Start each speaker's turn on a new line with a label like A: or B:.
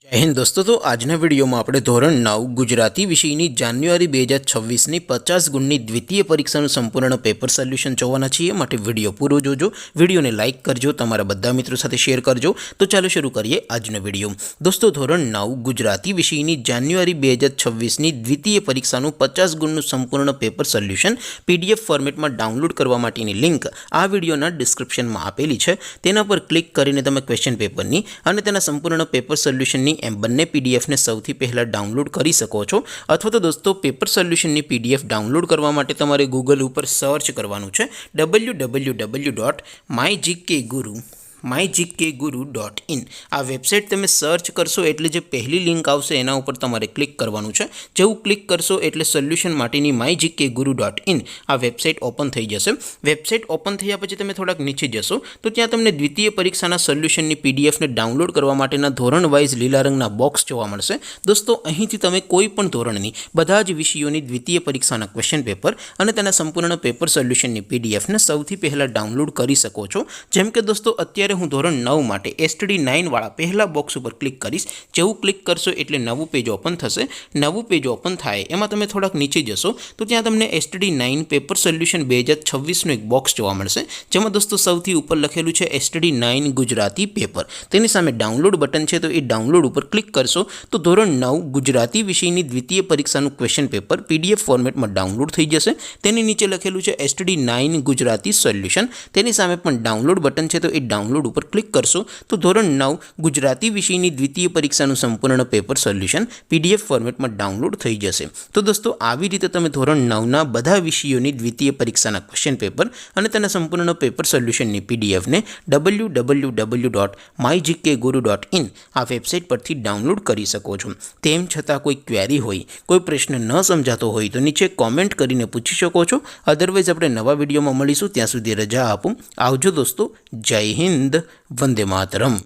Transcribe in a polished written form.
A: जय हिंद दोस्तों। तो आजना वीडियो में આપણે ધોરણ 9 ગુજરાતી વિષયની જાન્યુઆરી 2026ની 50 ગુણની દ્વિતીય પરીક્ષાનું સંપૂર્ણ પેપર સોલ્યુશન જોવાના છીએ। માટે વિડિયો પૂરો જોજો, વિડિયોને લાઇક કરજો, તમારા બધા મિત્રો સાથે શેર કરજો। તો ચાલો શરૂ કરીએ આજનો વિડિયો। દોસ્તો ધોરણ 9 ગુજરાતી વિષયની જાન્યુઆરી 2026ની દ્વિતીય પરીક્ષાનું 50 ગુણનું સંપૂર્ણ પેપર સોલ્યુશન પીડીએફ ફોર્મેટમાં ડાઉનલોડ કરવા માટેની લિંક આ વિડિયોના ડિસ્ક્રિપ્શનમાં આપેલી છે। તેના પર ક્લિક કરીને તમે ક્વેશ્ચન પેપરની અને તેના સંપૂર્ણ પેપર સોલ્યુશનની એમ બંને પીડીએફને સૌથી પહેલાં ડાઉનલોડ કરી શકો છો। અથવા તો દોસ્તો પેપર સોલ્યુશનની પીડીએફ ડાઉનલોડ કરવા માટે તમારે ગૂગલ ઉપર સર્ચ કરવાનું છે www.mygkguru.in। આ વેબસાઇટ તમે સર્ચ કરશો એટલે જે પહેલી લિંક આવશે એના ઉપર તમારે ક્લિક કરવાનું છે। જેવું ક્લિક કરશો એટલે સોલ્યુશન માટેની mygkguru.in આ વેબસાઇટ ઓપન થઈ જશે। વેબસાઇટ ઓપન થયા પછી તમે થોડાક નીચે જશો તો ત્યાં તમને દ્વિતીય પરીક્ષાના સોલ્યુશનની પીડીએફને ડાઉનલોડ કરવા માટેના ધોરણ વાઇઝ લીલા રંગના બોક્સ જોવા મળશે। દોસ્તો અહીંથી તમે કોઈ પણ ધોરણની બધા જ વિષયોની દ્વિતીય પરીક્ષાના ક્વેશ્ચન પેપર અને તેના સંપૂર્ણ પેપર સોલ્યુશનની પીડીએફને સૌથી પહેલાં ડાઉનલોડ કરી શકો છો। જેમ કે દોસ્તો અત્યારે હું ધોરણ 9 માટે STD9 વાળા પહેલા બોક્સ ઉપર ક્લિક કરીશ। જેવું ક્લિક કરશો એટલે નવું પેજ ઓપન થશે। નવું પેજ ઓપન થાય એમાં તમે થોડાક નીચે જશો તો ત્યાં તમને STD9 પેપર સોલ્યુશન 2026નું એક બોક્સ જોવા મળશે, જેમાં દોસ્તો સૌથી ઉપર લખેલું છે STD9 ગુજરાતી પેપર। તેની સામે ડાઉનલોડ બટન છે, તો એ ડાઉનલોડ ઉપર ક્લિક કરશો તો ધોરણ 9 ગુજરાતી વિષયની દ્વિતીય પરીક્ષાનું ક્વેશ્ચન પેપર પીડીએફ ફોર્મેટમાં ડાઉનલોડ થઈ જશે। તેની નીચે લખેલું છે STD9 ગુજરાતી સોલ્યુશન। તેની સામે પણ ડાઉનલોડ બટન છે, તો એ ડાઉનલોડ ઉપર ક્લિક કરશો તો ધોરણ 9 ગુજરાતી વિષયની દ્વિતીય પરીક્ષાનું સંપૂર્ણ પેપર સોલ્યુશન પીડીએફ ફોર્મેટમાં ડાઉનલોડ થઈ જશે। તો દોસ્તો આવી રીતે તમે ધોરણ 9ના બધા વિષયોની દ્વિતીય પરીક્ષાના ક્વેશ્ચન પેપર અને તેના સંપૂર્ણ પેપર સોલ્યુશનની પીડીએફને www.mygkguru.in આ વેબસાઇટ પરથી ડાઉનલોડ કરી શકો છો। તેમ છતાં કોઈ ક્વેરી હોય, કોઈ પ્રશ્ન ન સમજાતો હોય તો નીચે કોમેન્ટ કરીને પૂછી શકો છો। અધરવાઇઝ આપણે નવા વિડીયોમાં મળીશું, ત્યાં સુધી રજા આપો। આવજો દોસ્તો, જય હિન્દ, વંદે માતરમ।